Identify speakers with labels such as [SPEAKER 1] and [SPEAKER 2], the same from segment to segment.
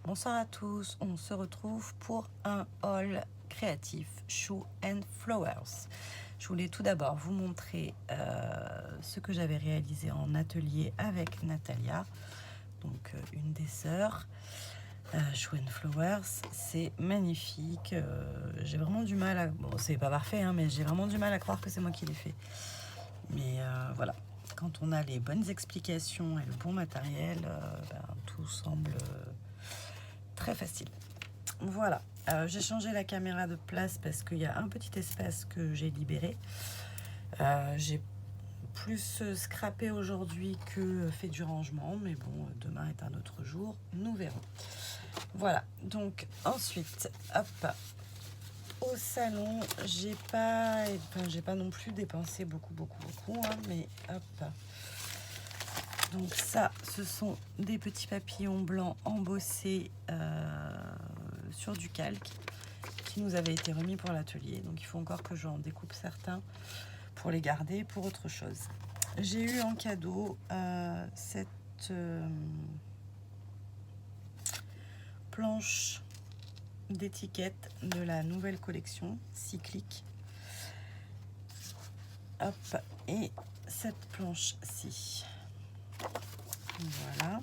[SPEAKER 1] Bonsoir à tous, on se retrouve pour un haul créatif Shoe and Flowers. Je voulais tout d'abord vous montrer ce que j'avais réalisé en atelier avec Natalia, donc une des sœurs. Shoe and Flowers, c'est magnifique. J'ai vraiment du mal à... Bon, c'est pas parfait, hein, mais j'ai vraiment du mal à croire que c'est moi qui l'ai fait. Mais voilà, quand on a les bonnes explications et le bon matériel, tout semble très facile. Voilà, j'ai changé la caméra de place parce qu'il y a un petit espace que j'ai libéré. J'ai plus scrappé aujourd'hui que fait du rangement, mais bon, demain est un autre jour, nous verrons. Voilà, donc ensuite, hop, au salon, j'ai pas non plus dépensé beaucoup, hein, mais hop. Donc ça, ce sont des petits papillons blancs embossés sur du calque qui nous avaient été remis pour l'atelier. Donc il faut encore que j'en découpe certains pour les garder pour autre chose. J'ai eu en cadeau cette planche d'étiquette de la nouvelle collection cyclique. Hop, et cette planche-ci. Voilà.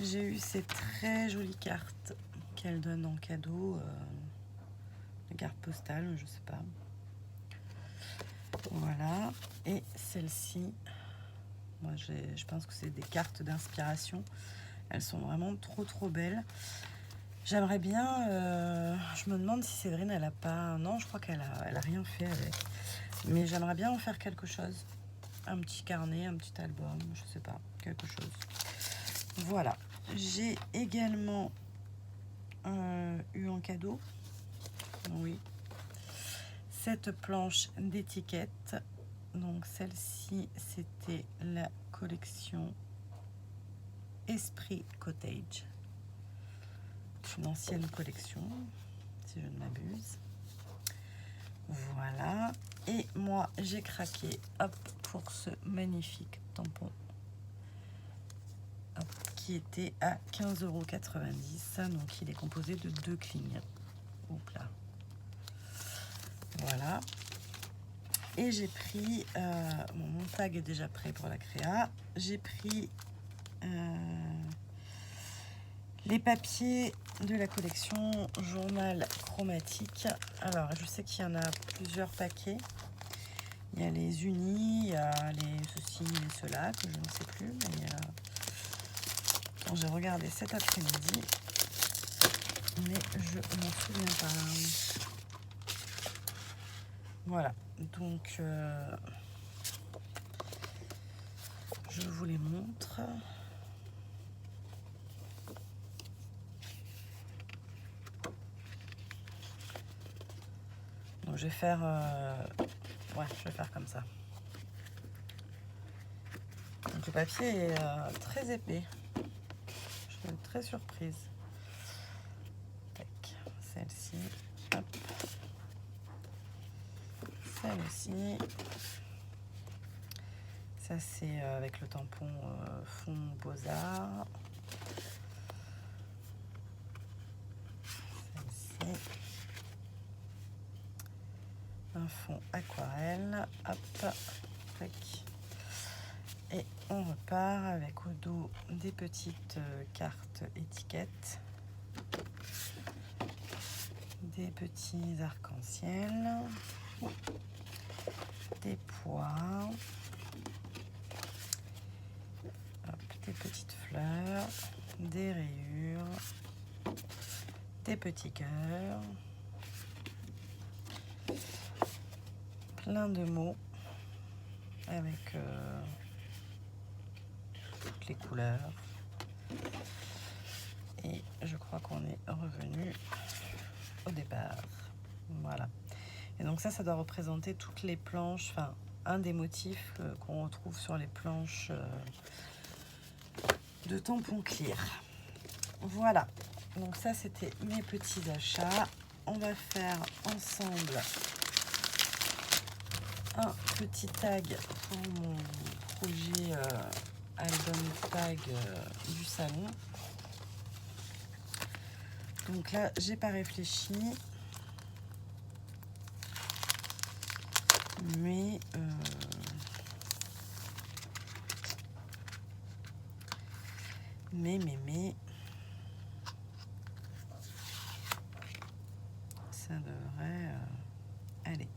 [SPEAKER 1] J'ai eu ces très jolies cartes qu'elle donne en cadeau. Des cartes postales, je sais pas. Voilà. Et celle-ci, moi je pense que c'est des cartes d'inspiration. Elles sont vraiment trop belles. J'aimerais bien... je me demande si Séverine, elle a pas... Non, je crois qu'elle a rien fait avec. Mais j'aimerais bien en faire quelque chose. Un petit carnet, un petit album, je sais pas, quelque chose. Voilà. J'ai également eu en cadeau, oui, cette planche d'étiquette. Donc celle-ci, c'était la collection Esprit Cottage. Une ancienne collection, si je ne m'abuse. Voilà. Et moi, j'ai craqué, hop, pour ce magnifique tampon. Hop, qui était à 15,90 €. Donc il est composé de 2 clignes. Hop là. Voilà. Et j'ai pris, mon tag est déjà prêt pour la créa. J'ai pris les papiers de la collection Journal Chromatique. Alors, je sais qu'il y en a plusieurs paquets. Il y a les unis, il y a les ceci, les cela, que je ne sais plus. Mais quand j'ai regardé cet après-midi, mais je m'en souviens pas. Voilà, donc je vous les montre. Donc je vais faire, je vais faire comme ça. Donc le papier est très épais. Je suis très surprise. Celle-ci, hop. Celle-ci. Ça c'est avec le tampon fond Beaux-Arts. Celle-ci. Un fond aquarelle. Hop. Tac. Et on repart avec au dos des petites cartes étiquettes, des petits arcs-en-ciel, des pois, hop, des petites fleurs, des rayures, des petits cœurs, plein de mots avec toutes les couleurs. Et je crois qu'on est revenu au départ. Voilà. Et donc ça doit représenter toutes les planches, enfin un des motifs qu'on retrouve sur les planches de tampons clear. Voilà. Donc ça c'était mes petits achats. On va faire ensemble un petit tag pour mon projet album tag du salon. Donc là, j'ai pas réfléchi. Mais ça devrait aller.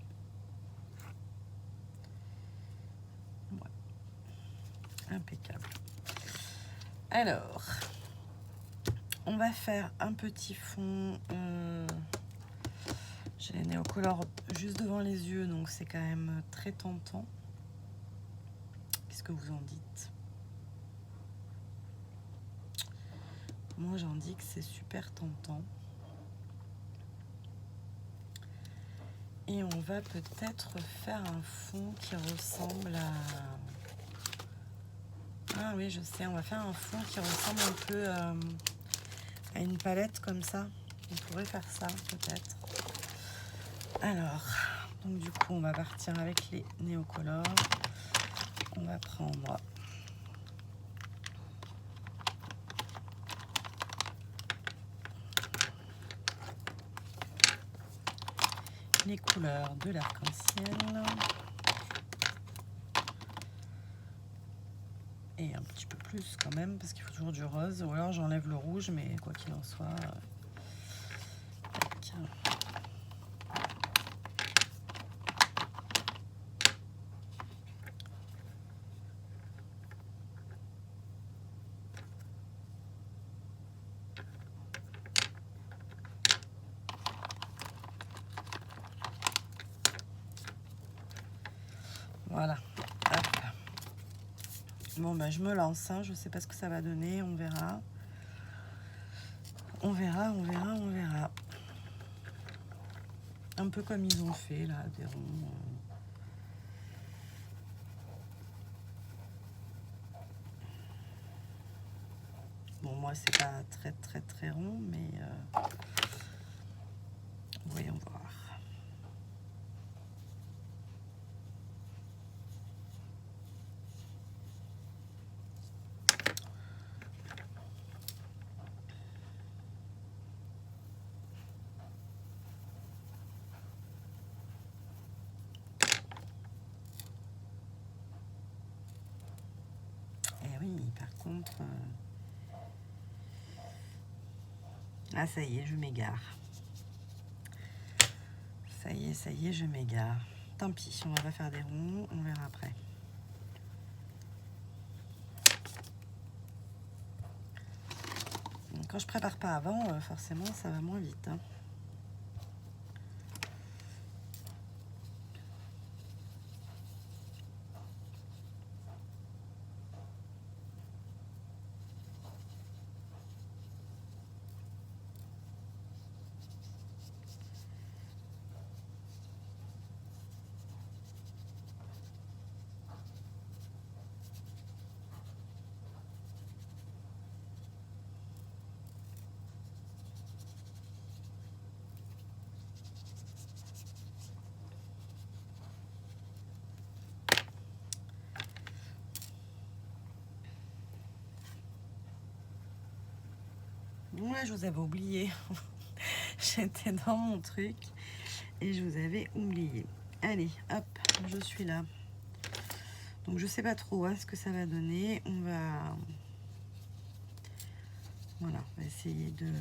[SPEAKER 1] Ouais. Impeccable. Alors, on va faire un petit fond. J'ai les néocolores juste devant les yeux, donc c'est quand même très tentant. Qu'est-ce que vous en dites? Moi, j'en dis que c'est super tentant. Et on va peut-être faire un fond qui ressemble à... Ah oui, je sais, on va faire un fond qui ressemble un peu à une palette comme ça. On pourrait faire ça, peut-être. Alors, donc du coup, on va partir avec les néocolores. On va prendre les couleurs de l'arc-en-ciel. Et un petit peu plus quand même, parce qu'il faut toujours du rose. Ou alors j'enlève le rouge, mais quoi qu'il en soit... Voilà. Hop. Bon, ben, je me lance. Hein. Je sais pas ce que ça va donner. On verra. On verra. Un peu comme ils ont fait, là, des ronds. Bon, moi, c'est pas très rond, mais... voyons voir. Eh oui, par contre... Ah, ça y est, je m'égare. Ça y est, je m'égare. Tant pis, on va pas faire des ronds, on verra après. Quand je prépare pas avant, forcément, ça va moins vite. Hein. Bon, là, je vous avais oublié. J'étais dans mon truc et je vous avais oublié. Allez, hop, je suis là. Donc, je sais pas trop ce que ça va donner. On va... Voilà, on va essayer de...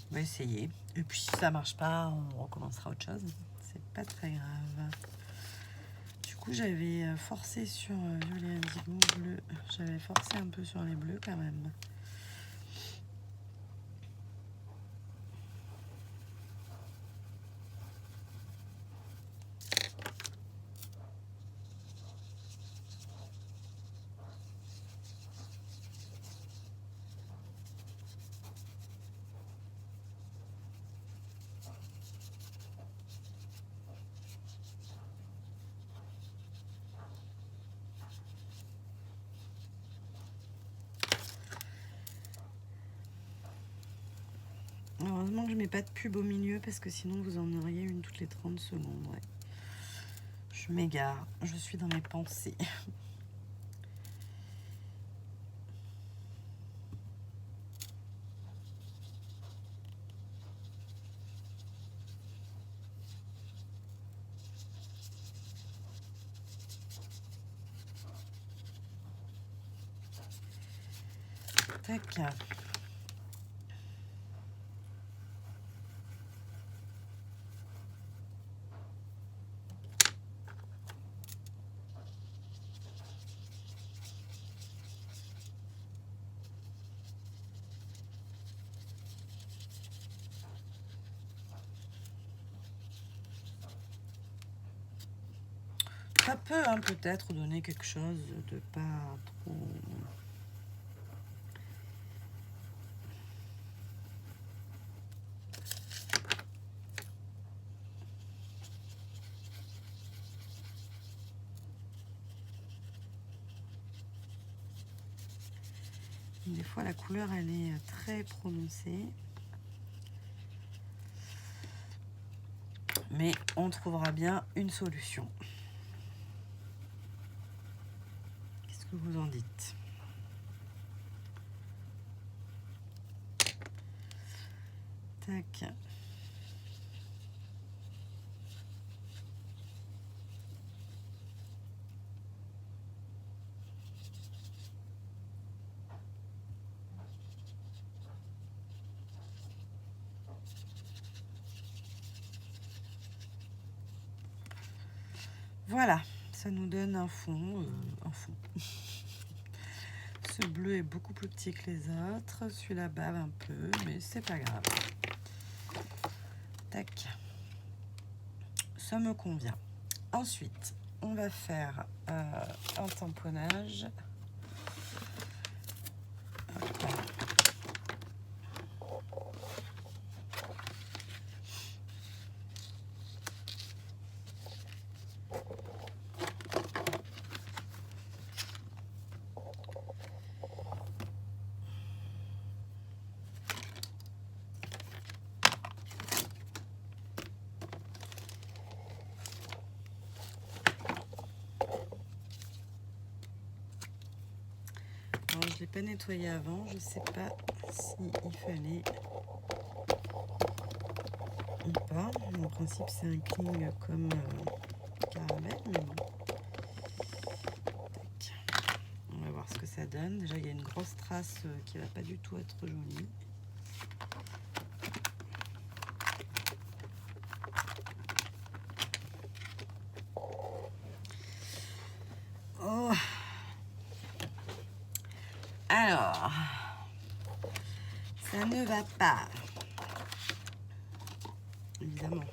[SPEAKER 1] On va essayer. Et puis, si ça marche pas, on recommencera autre chose. C'est pas très grave. Du coup, j'avais forcé sur violet indigo, bleu. J'avais forcé un peu sur les bleus quand même. Heureusement que je mets pas de pub au milieu parce que sinon vous en auriez une toutes les 30 secondes. Ouais. Je Je m'égare, je suis dans mes pensées. Tac. Ça peut peut-être donner quelque chose de pas trop... Des fois, la couleur, elle est très prononcée. Mais on trouvera bien une solution. Qu'est-ce que vous en dites? Tac. Voilà, ça nous donne un fond. Ce bleu est beaucoup plus petit que les autres. Celui-là bave un peu, mais c'est pas grave. Tac. Ça me convient. Ensuite, on va faire un tamponnage. Hop. Alors, je ne l'ai pas nettoyé avant, je ne sais pas s'il fallait ou pas. En principe, c'est un cling comme caramel, mais bon. Tac. On va voir ce que ça donne. Déjà, il y a une grosse trace qui ne va pas du tout être jolie. Oh. Alors, ça ne va pas. Évidemment.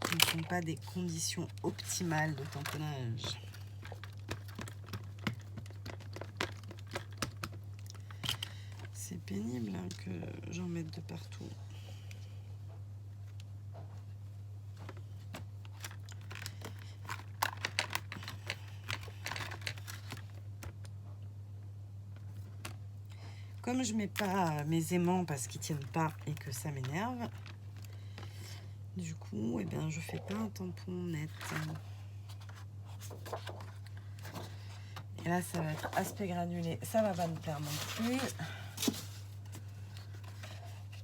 [SPEAKER 1] Ce ne sont pas des conditions optimales de tamponnage. C'est pénible que j'en mette de partout. Comme je mets pas mes aimants parce qu'ils tiennent pas et que ça m'énerve, du coup, eh bien, je fais pas un tampon net. Et là, ça va être aspect granulé. Ça va pas me plaire non plus.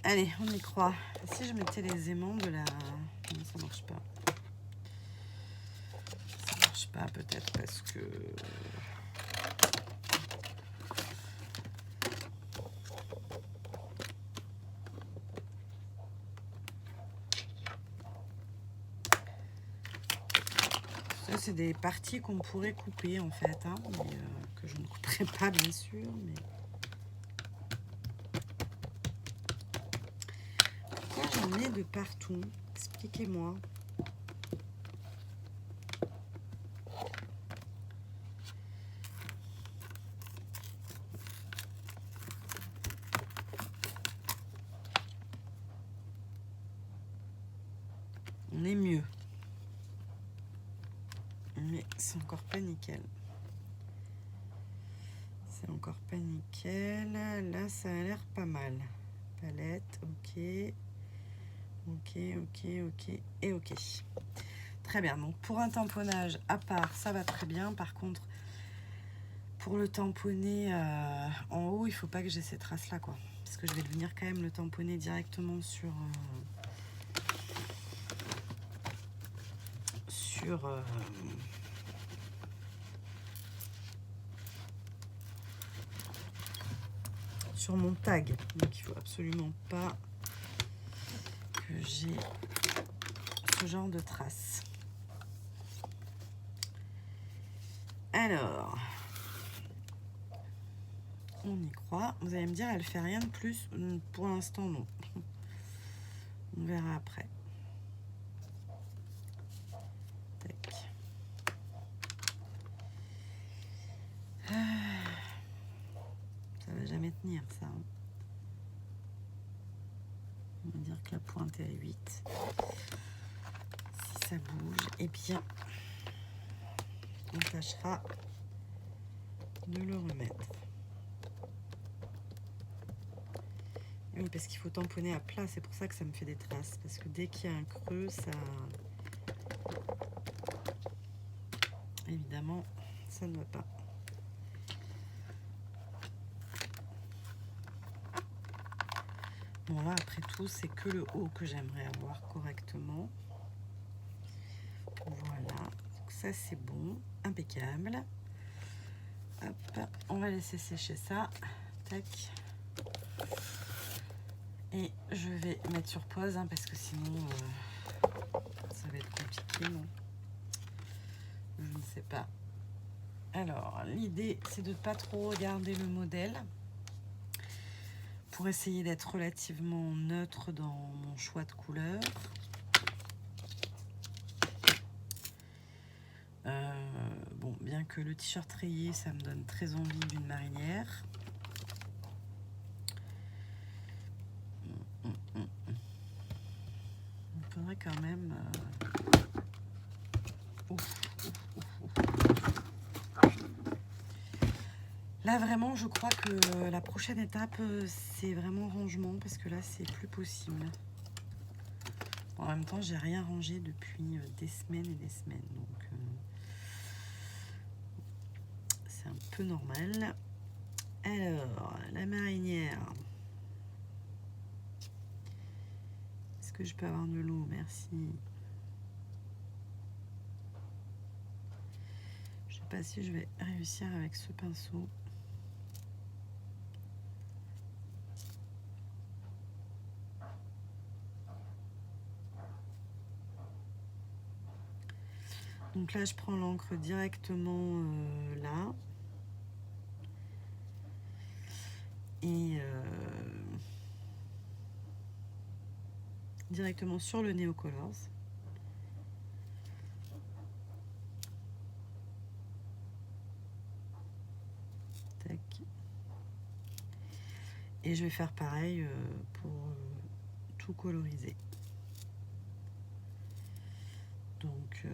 [SPEAKER 1] Allez, on y croit. Si je mettais les aimants de la... Non, ça marche pas. Ça marche pas peut-être parce que... Ça, c'est des parties qu'on pourrait couper en fait, mais, que je ne couperai pas bien sûr. Mais... Pourquoi j'en ai de partout? Expliquez-moi. On est mieux. Mais c'est encore pas nickel. C'est encore pas nickel. Là, ça a l'air pas mal. Palette, ok. Ok, ok, ok et ok. Très bien, donc pour un tamponnage à part, ça va très bien. Par contre, pour le tamponner en haut, il faut pas que j'ai ces traces-là, quoi. Parce que je vais venir quand même le tamponner directement sur mon tag. Donc il faut absolument pas que j'ai ce genre de traces. Alors, on y croit. Vous allez me dire, elle fait rien de plus. Pour l'instant, non. On verra après. Tac. Ça va jamais tenir, ça. On va dire que la pointe est à 8. Si ça bouge, eh bien, on tâchera de le remettre. Oui, parce qu'il faut tamponner à plat, c'est pour ça que ça me fait des traces. Parce que dès qu'il y a un creux, ça... Évidemment, ça ne va pas. Bon, là, après tout, c'est que le haut que j'aimerais avoir correctement. Voilà, donc ça c'est bon, impeccable. Hop, on va laisser sécher ça. Tac. Et je vais mettre sur pause hein, parce que sinon ça va être compliqué, non? Je ne sais pas. Alors, l'idée c'est de ne pas trop regarder le modèle pour essayer d'être relativement neutre dans mon choix de couleur. Bon, bien que le t-shirt rayé, ça me donne très envie d'une marinière. Il faudrait quand même... Là, vraiment, je crois que la prochaine étape, c'est vraiment rangement, parce que là, c'est plus possible. Bon, en même temps, j'ai rien rangé depuis des semaines et des semaines, donc c'est un peu normal. Alors, la marinière. Est-ce que je peux avoir de l'eau? Merci. Je sais pas si je vais réussir avec ce pinceau. Donc là, je prends l'encre directement là. Et directement sur le Neocolors. Tac. Et je vais faire pareil pour tout coloriser. Donc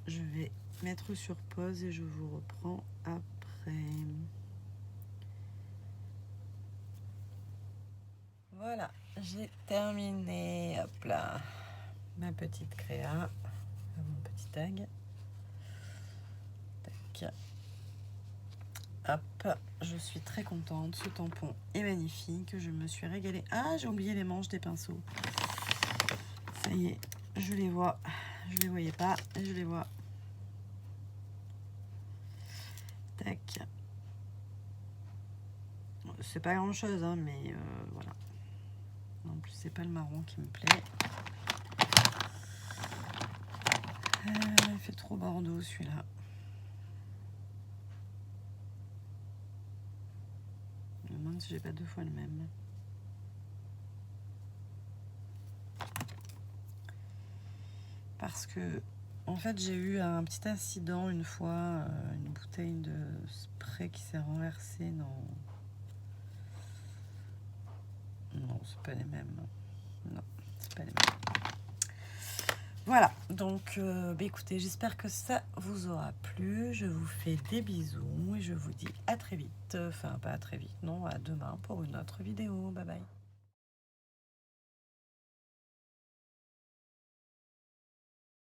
[SPEAKER 1] je vais mettre sur pause et je vous reprends après. Voilà, j'ai terminé. Hop là, ma petite créa, mon petit tag. Tac. Hop, je suis très contente. Ce tampon est magnifique. Je me suis régalée. Ah, j'ai oublié les manches des pinceaux. Ça y est, je les vois. Je les voyais pas, je les vois. Tac. C'est pas grand chose, hein, mais voilà. En plus, c'est pas le marron qui me plaît. Il fait trop bordeaux celui-là. Je me demande si j'ai pas deux fois le même. Parce que, en fait, j'ai eu un petit incident une fois, une bouteille de spray qui s'est renversée dans... Non, c'est pas les mêmes. Non, c'est pas les mêmes. Voilà, donc écoutez, j'espère que ça vous aura plu. Je vous fais des bisous et je vous dis à très vite. Enfin, pas à très vite, non, à demain pour une autre vidéo. Bye bye.